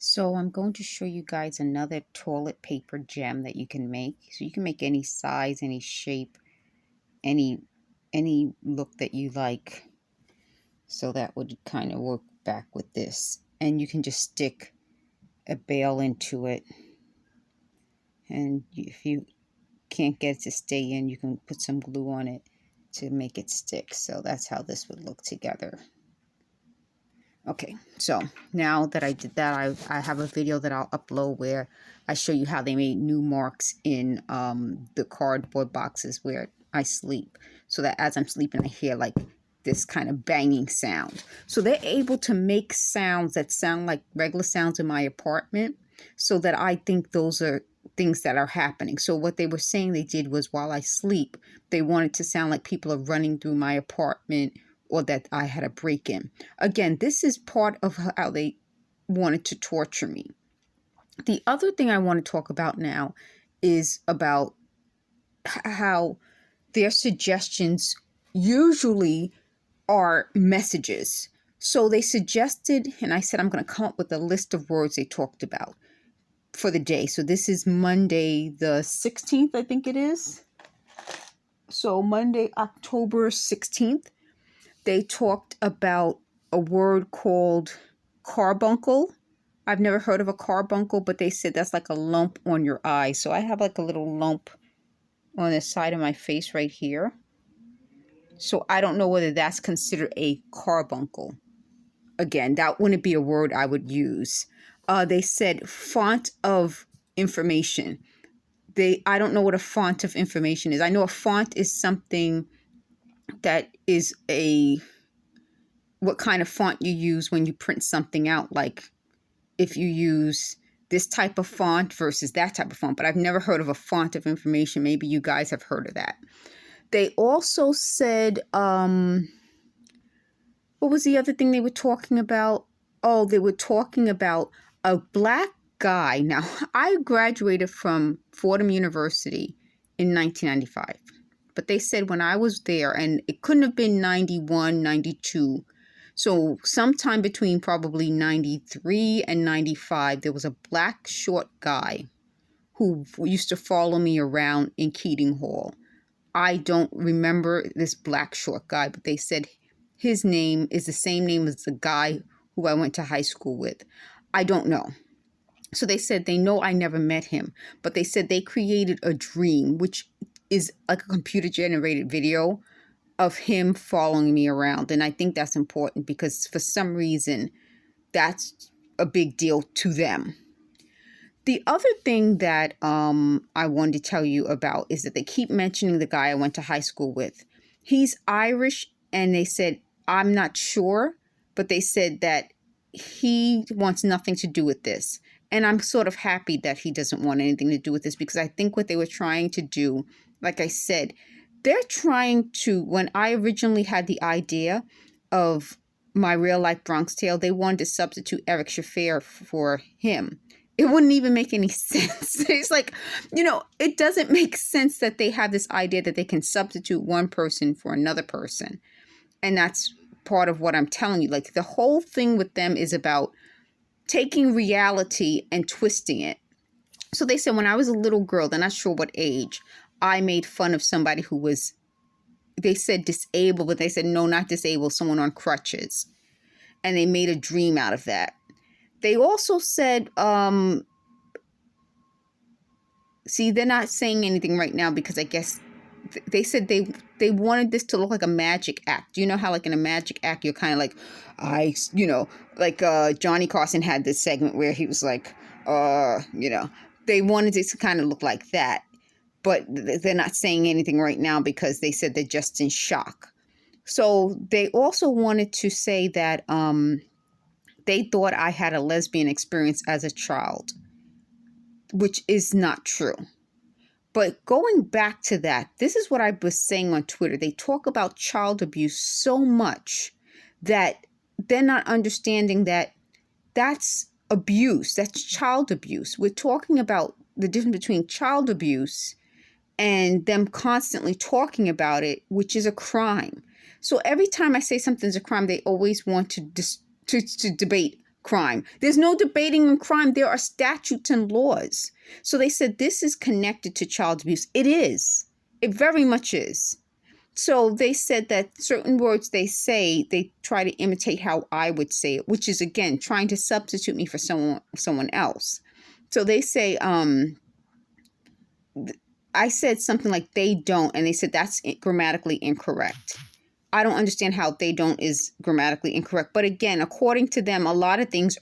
So I'm going to show you guys another toilet paper gem that you can make. So you can make any size, any shape, any look that you like. So that would kind of work back with this. And you can just stick a bail into it. And if you can't get it to stay in, you can put some glue on it to make it stick. So that's how this would look together. Okay, so now that I did that, I have a video that I'll upload where I show you how they made new marks in the cardboard boxes where I sleep. So that as I'm sleeping, I hear like this kind of banging sound. So they're able to make sounds that sound like regular sounds in my apartment, so that I think those are things that are happening. So what they were saying they did was, while I sleep, they wanted to sound like people are running through my apartment, or that I had a break-in. Again, this is part of how they wanted to torture me. The other thing I want to talk about now is about how their suggestions usually are messages. So they suggested, and I said I'm going to come up with a list of words they talked about for the day. So this is Monday the 16th, I think it is. So Monday, October 16th. They talked about a word called carbuncle. I've never heard of a carbuncle, but they said that's like a lump on your eye. So I have like a little lump on the side of my face right here. So I don't know whether that's considered a carbuncle. Again, that wouldn't be a word I would use. They said font of information. I don't know what a font of information is. I know a font is something that is what kind of font you use when you print something out, like if you use this type of font versus that type of font. But I've never heard of a font of information. Maybe you guys have heard of that. They also said, what was the other thing they were talking about? Oh, they were talking about a black guy. Now, I graduated from Fordham University in 1995. But they said when I was there, and it couldn't have been 91, 92. So sometime between probably 93 and 95, there was a black short guy who used to follow me around in Keating Hall. I don't remember this black short guy, but they said his name is the same name as the guy who I went to high school with. I don't know. So they said they know I never met him, but they said they created a dream, which is like a computer generated video of him following me around. And I think that's important because for some reason that's a big deal to them. The other thing that I wanted to tell you about is that they keep mentioning the guy I went to high school with. He's Irish, and they said, I'm not sure, but they said that he wants nothing to do with this. And I'm sort of happy that he doesn't want anything to do with this, because I think what they were trying to do, like I said, they're trying to, when I originally had the idea of my real life Bronx Tale, they wanted to substitute Eric Shafir for him. It wouldn't even make any sense. It's like, it doesn't make sense that they have this idea that they can substitute one person for another person. And that's part of what I'm telling you. Like, the whole thing with them is about taking reality and twisting it. So they said when I was a little girl, they're not sure what age, I made fun of somebody who was, they said disabled, but they said no, not disabled, someone on crutches. And they made a dream out of that. They also said, see, they're not saying anything right now because I guess they said they wanted this to look like a magic act. You know how like in a magic act, you're kind of like, Johnny Carson had this segment where he was like, they wanted it to kind of look like that. But they're not saying anything right now because they said they're just in shock. So they also wanted to say that they thought I had a lesbian experience as a child, which is not true. But going back to that, this is what I was saying on Twitter. They talk about child abuse so much that they're not understanding that that's abuse. That's child abuse. We're talking about the difference between child abuse and them constantly talking about it, which is a crime. So every time I say something's a crime, they always want to debate crime. There's no debating on crime. There are statutes and laws. So they said this is connected to child abuse. It is. It very much is. So they said that certain words they say, they try to imitate how I would say it, which is, again, trying to substitute me for someone else. So they say, I said something like they don't, and they said that's grammatically incorrect. I don't understand how they don't is grammatically incorrect. But again, according to them, a lot of things